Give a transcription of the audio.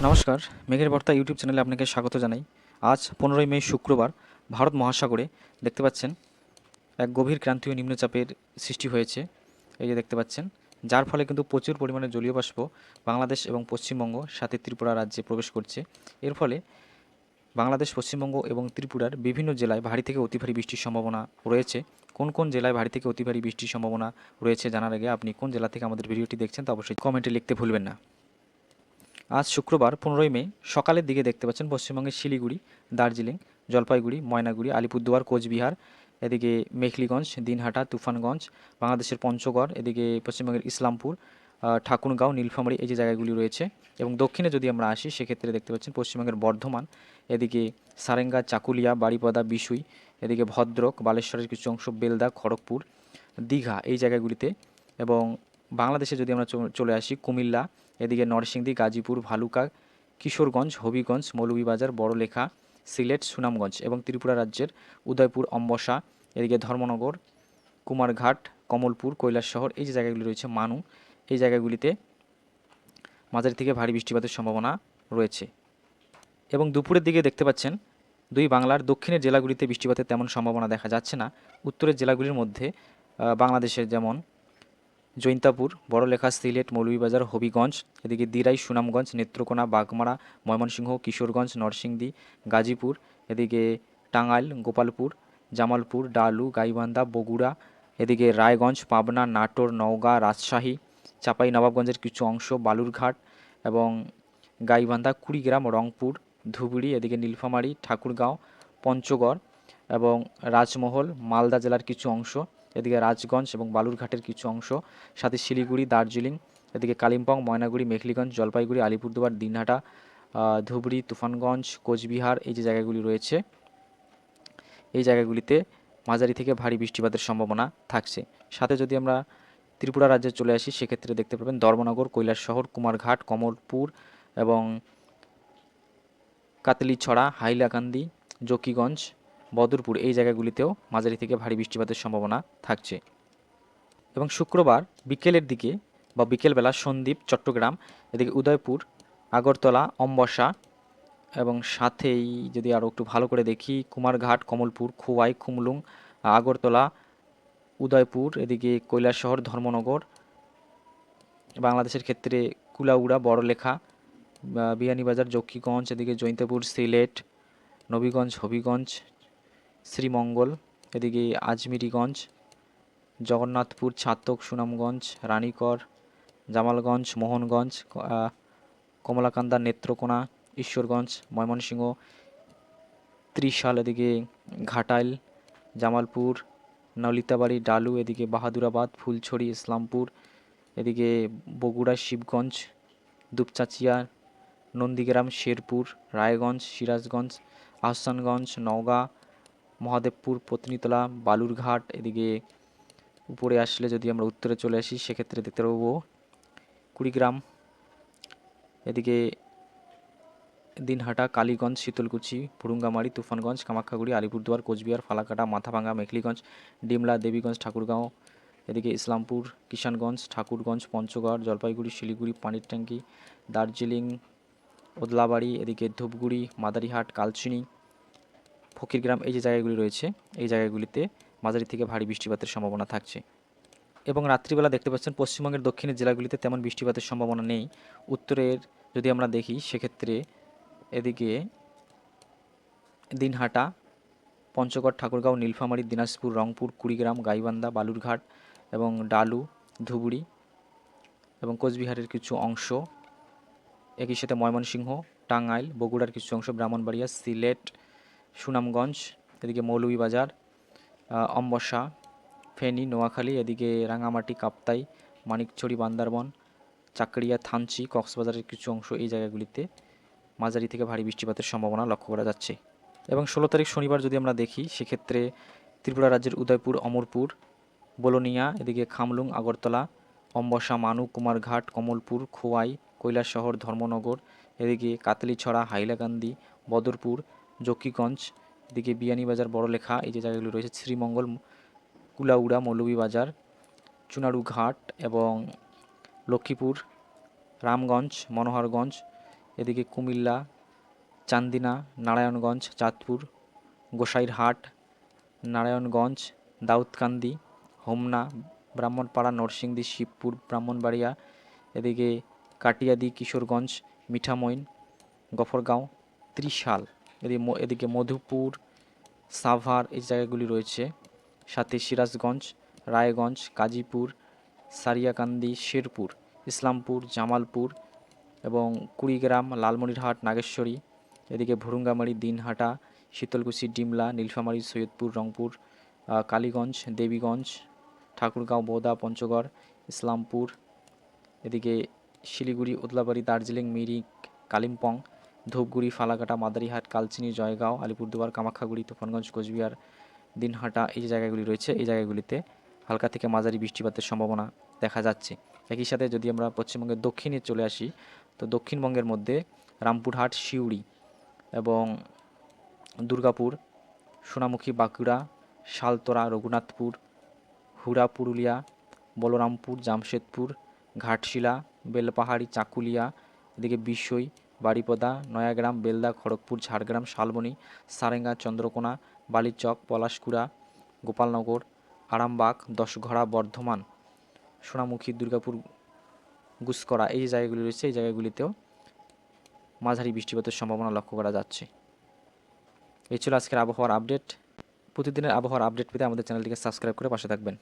নমস্কার, মেঘের বার্তা ইউটিউব চ্যানেলে আপনাকে স্বাগত জানাই। আজ 15ই মে শুক্রবার ভারত মহাসাগরে দেখতে পাচ্ছেন এক গভীর ক্রান্তীয় নিম্নচাপের সৃষ্টি হয়েছে। এই যে দেখতে পাচ্ছেন, যার ফলে কিন্তু প্রচুর পরিমাণে জলীয় বাষ্প বাংলাদেশ এবং পশ্চিমবঙ্গ সাথে ত্রিপুরা রাজ্যে প্রবেশ করছে। এর ফলে বাংলাদেশ, পশ্চিমবঙ্গ এবং ত্রিপুরার বিভিন্ন জেলায় ভারী থেকে অতি ভারী বৃষ্টির সম্ভাবনা রয়েছে। কোন কোন জেলায় ভারী থেকে অতি ভারী বৃষ্টির সম্ভাবনা রয়েছে জানার আগে আপনি কোন জেলা থেকে আমাদের ভিডিওটি দেখছেন তা অবশ্যই কমেন্টে লিখতে ভুলবেন না। আজ শুক্রবার 15ই মে সকালের দিকে দেখতে পাচ্ছেন পশ্চিমবঙ্গের শিলিগুড়ি, দার্জিলিং, জলপাইগুড়ি, ময়নাগুড়ি, আলিপুরদুয়ার, কোচবিহার, এদিকে মেখলিগঞ্জ, দিনহাটা, তুফানগঞ্জ, বাংলাদেশের পঞ্চগড়, এদিকে পশ্চিমবঙ্গের ইসলামপুর, ঠাকুরগাঁও, নীলফামারী এই যে জায়গাগুলি রয়েছে। এবং দক্ষিণে যদি আমরা আসি সেক্ষেত্রে দেখতে পাচ্ছেন পশ্চিমবঙ্গের বর্ধমান, এদিকে সারেঙ্গা, চাকুলিয়া, বারিপদা, বিশুই, এদিকে ভদ্রক, বালেশ্বরের কিছু অংশ, বেলদা, খড়গপুর, দীঘা এই জায়গাগুলিতে। এবং বাংলাদেশে যদি আমরা চলে আসি কুমিল্লা, এদিকে নরসিংদী, গাজীপুর, ভালুকা, কিশোরগঞ্জ, হবিগঞ্জ, মৌলভীবাজার, বড়লেখা, সিলেট, সুনামগঞ্জ এবং ত্রিপুরা রাজ্যের উদয়পুর, অম্বসা, এদিকে ধর্মনগর, কুমারঘাট, কমলপুর, কৈলাসশহর এই যে জায়গাগুলি রয়েছে, মানু এই জায়গাগুলিতে মাঝারি থেকে ভারী বৃষ্টিপাতের সম্ভাবনা রয়েছে। এবং দুপুরের দিকে দেখতে পাচ্ছেন দুই বাংলার দক্ষিণের জেলাগুলিতে বৃষ্টিপাতের তেমন সম্ভাবনা দেখা যাচ্ছে না। উত্তরের জেলাগুলির মধ্যে বাংলাদেশের যেমন জৈন্তাপুর, বড়লেখা, সিলেট, মৌলভীবাজার, হবিগঞ্জ, এদিকে দিরাই, সুনামগঞ্জ, নেত্রকোনা, বাগমারা, ময়মনসিংহ, কিশোরগঞ্জ, নরসিংদী, গাজীপুর, এদিকে টাঙ্গাইল, গোপালপুর, জামালপুর, ডালু, গাইবান্ধা, বগুড়া, এদিকে রায়গঞ্জ, পাবনা, নাটোর, নওগাঁ, রাজশাহী, চাঁপাইনবাবগঞ্জের কিছু অংশ, বালুরঘাট এবং গাইবান্ধা, কুড়িগ্রাম, রংপুর, ধুবড়ী, এদিকে নীলফামারী, ঠাকুরগাঁও, পঞ্চগড় এবং রাজমহল, মালদা জেলার কিছু অংশ, এদিকে রাজগঞ্জ এবং বালুরঘাটের কিছু অংশ, সাথে শিলিগুড়ি, দার্জিলিং, এদিকে কালিম্পং, ময়নাগুড়ি, মেখলিগঞ্জ, জলপাইগুড়ি, আলিপুরদুয়ার, দিনহাটা, ধুবড়ী, তুফানগঞ্জ, কোচবিহার এই যে জায়গাগুলি রয়েছে, এই জায়গাগুলিতে মাঝারি থেকে ভারী বৃষ্টিপাতের সম্ভাবনা থাকছে। সাথে যদি আমরা ত্রিপুরা রাজ্যে চলে আসি সেক্ষেত্রে দেখতে পাবেন ধর্মনগর, কৈলাসশহর, কুমারঘাট, কমলপুর এবং কাতলিছড়া, হাইলাকান্দি, জকিগঞ্জ, বদরপুর এই জায়গাগুলিতেও মাঝারি থেকে ভারী বৃষ্টিপাতের সম্ভাবনা থাকছে। এবং শুক্রবার বিকেলের দিকে বা বিকেলবেলা সন্দ্বীপ, চট্টগ্রাম, এদিকে উদয়পুর, আগরতলা, অম্বসা এবং সাথেই যদি আরও একটু ভালো করে দেখি কুমারঘাট, কমলপুর, খোয়াই, খুমলুং, আগরতলা, উদয়পুর, এদিকে কৈলাসশহর, ধর্মনগর, বাংলাদেশের ক্ষেত্রে কুলাউড়া, বড়লেখা, বিয়ানীবাজার, জকিগঞ্জ, এদিকে জৈন্তাপুর, সিলেট, নবীগঞ্জ, হবিগঞ্জ, শ্রীমঙ্গল, এদিকে আজমিরিগঞ্জ, জগন্নাথপুর, ছাতক, সুনামগঞ্জ, রানীকর, জামালগঞ্জ, মোহনগঞ্জ, কমলাকান্দা, নেত্রকোনা, ঈশ্বরগঞ্জ, ময়মনসিংহ, ত্রিশাল, এদিকে ঘাটাইল, জামালপুর, নলিতাবাড়ি, ডালু, এদিকে বাহাদুরাবাদ, ফুলছড়ি, ইসলামপুর, এদিকে বগুড়া, শিবগঞ্জ, দুপচাঁচিয়া, নন্দীগ্রাম, শেরপুর, রায়গঞ্জ, সিরাজগঞ্জ, আহসানগঞ্জ, নওগাঁ, মহাদেবপুর, পত্নীতলা, বালুরঘাট, এদিকে উপরে আসলে যদি আমরা উত্তরে চলে আসি সেক্ষেত্রে দেখতে পাবো কুড়িগ্রাম, এদিকে দিনহাটা, কালীগঞ্জ, শীতলকুচি, ভুরুঙ্গামারি, তুফানগঞ্জ, কামাখ্যাগুড়ি, আলিপুরদুয়ার, কোচবিহার, ফালাকাটা, মাথাভাঙ্গা, মেখলিগঞ্জ, ডিমলা, দেবীগঞ্জ, ঠাকুরগাঁও, এদিকে ইসলামপুর, কিষানগঞ্জ, ঠাকুরগঞ্জ, পঞ্চগড়, জলপাইগুড়ি, শিলিগুড়ি, পানির ট্যাঙ্কি, দার্জিলিং, ওদলাবাড়ি, এদিকে ধূপগুড়ি, মাদারিহাট, কালচিনি, ফকিরগ্রাম এই যে জায়গাগুলি রয়েছে এই জায়গাগুলিতে মাঝারি থেকে ভারী বৃষ্টিপাতের সম্ভাবনা থাকছে। এবং রাত্রিবেলা দেখতে পাচ্ছেন পশ্চিমবঙ্গের দক্ষিণের জেলাগুলিতে তেমন বৃষ্টিপাতের সম্ভাবনা নেই। উত্তরের যদি আমরা দেখি সেক্ষেত্রে এদিকে দিনহাটা, পঞ্চগড়, ঠাকুরগাঁও, নীলফামারী, দিনাজপুর, রংপুর, কুড়িগ্রাম, গাইবান্ধা, বালুরঘাট এবং ডালু, ধুবড়ী এবং কোচবিহারের কিছু অংশ, একই সাথে ময়মনসিংহ, টাঙ্গাইল, বগুড়ার কিছু অংশ, ব্রাহ্মণবাড়িয়া, সিলেট, সুনামগঞ্জ, এদিকে মৌলভীবাজার, অম্বসা, ফেনী, নোয়াখালী, এদিকে রাঙামাটি, কাপ্তাই, মানিকছড়ি, বান্দরবন, চাকরিয়া, থানচি, কক্সবাজারের কিছু অংশ এই জায়গাগুলিতে মাঝারি থেকে ভারী বৃষ্টিপাতের সম্ভাবনা লক্ষ্য করা যাচ্ছে। এবং 16 তারিখ শনিবার যদি আমরা দেখি সেক্ষেত্রে ত্রিপুরা রাজ্যের উদয়পুর, অমরপুর, বোলোনিয়া, এদিকে খামলুং, আগরতলা, অম্বসা, মানু, কুমারঘাট, কমলপুর, খোয়াই, কৈলাসশহর, ধর্মনগর, এদিকে কাতলিছড়া, হাইলাকান্দি, বদরপুর, জকিগঞ্জ, এদিকে বিয়ানীবাজার, বড়লেখা এই যে জায়গাগুলো রয়েছে, শ্রীমঙ্গল, কুলাউড়া, মৌলভীবাজার, চুনারুঘাট এবং লক্ষ্মীপুর, রামগঞ্জ, মনোহরগঞ্জ, এদিকে কুমিল্লা, চান্দিনা, নারায়ণগঞ্জ, চাঁদপুর, গোসাইরহাট, নারায়ণগঞ্জ, দাউদকান্দি, হোমনা, ব্রাহ্মণপাড়া, নরসিংদী, শিবপুর, ব্রাহ্মণবাড়িয়া, এদিকে কাটিয়াদি, কিশোরগঞ্জ, মিঠামইন, গফরগাঁও, ত্রিশাল, এদিকে মধুপুর, সাভার এই জায়গাগুলি রয়েছে। সাথে সিরাজগঞ্জ, রায়গঞ্জ, গাজীপুর, সারিয়াকান্দি, শেরপুর, ইসলামপুর, জামালপুর এবং কুড়িগ্রাম, লালমনিরহাট, নাগেশ্বরী, এদিকে ভুরুঙ্গামারী, দিনহাটা, শীতলকুচি, ডিমলা, নীলফামারী, সৈয়দপুর, রংপুর, কালীগঞ্জ, দেবীগঞ্জ, ঠাকুরগাঁও, বোদা, পঞ্চগড়, ইসলামপুর, এদিকে শিলিগুড়ি, উদলাবাড়ি, দার্জিলিং, মিরিক, কালিম্পং, ধূপগুড়ি, ফালাকাটা, মাদারিহাট, কালচিনি, জয়গাঁও, আলিপুরদুয়ার, কামাখ্যাগুড়ি, তুফানগঞ্জ, কোচবিহার, দিনহাটা এই যে জায়গাগুলি রয়েছে, এই জায়গাগুলিতে হালকা থেকে মাঝারি বৃষ্টিপাতের সম্ভাবনা দেখা যাচ্ছে। একই সাথে যদি আমরা পশ্চিমবঙ্গের দক্ষিণে চলে আসি, তো দক্ষিণবঙ্গের মধ্যে রামপুরহাট, সিউড়ি এবং দুর্গাপুর, সোনামুখী, বাঁকুড়া, শালতোরা, রঘুনাথপুর, হুড়া, পুরুলিয়া, বলরামপুর, জামশেদপুর, ঘাটশিলা, বেলপাহাড়ি, চাকুলিয়া, এদিকে বিশই, বারিপদা, নয়াগ্রাম, বেলদা, খড়গপুর, ঝাড়গ্রাম, শালবনী, সারেঙ্গা, চন্দ্রকোনা, বালিচক, পলাশকুড়া, গোপালনগর, আরামবাগ, দশঘরা, বর্ধমান, সোনামুখী, দুর্গাপুর, গুসকরা এই যে জায়গাগুলি রয়েছে, এই জায়গাগুলিতেও মাঝারি বৃষ্টিপাতের সম্ভাবনা লক্ষ্য করা যাচ্ছে। এই ছিল আজকের আবহাওয়ার আপডেট। প্রতিদিনের আবহাওয়ার আপডেট পেতে আমাদের চ্যানেলটিকে সাবস্ক্রাইব করে পাশে থাকবেন।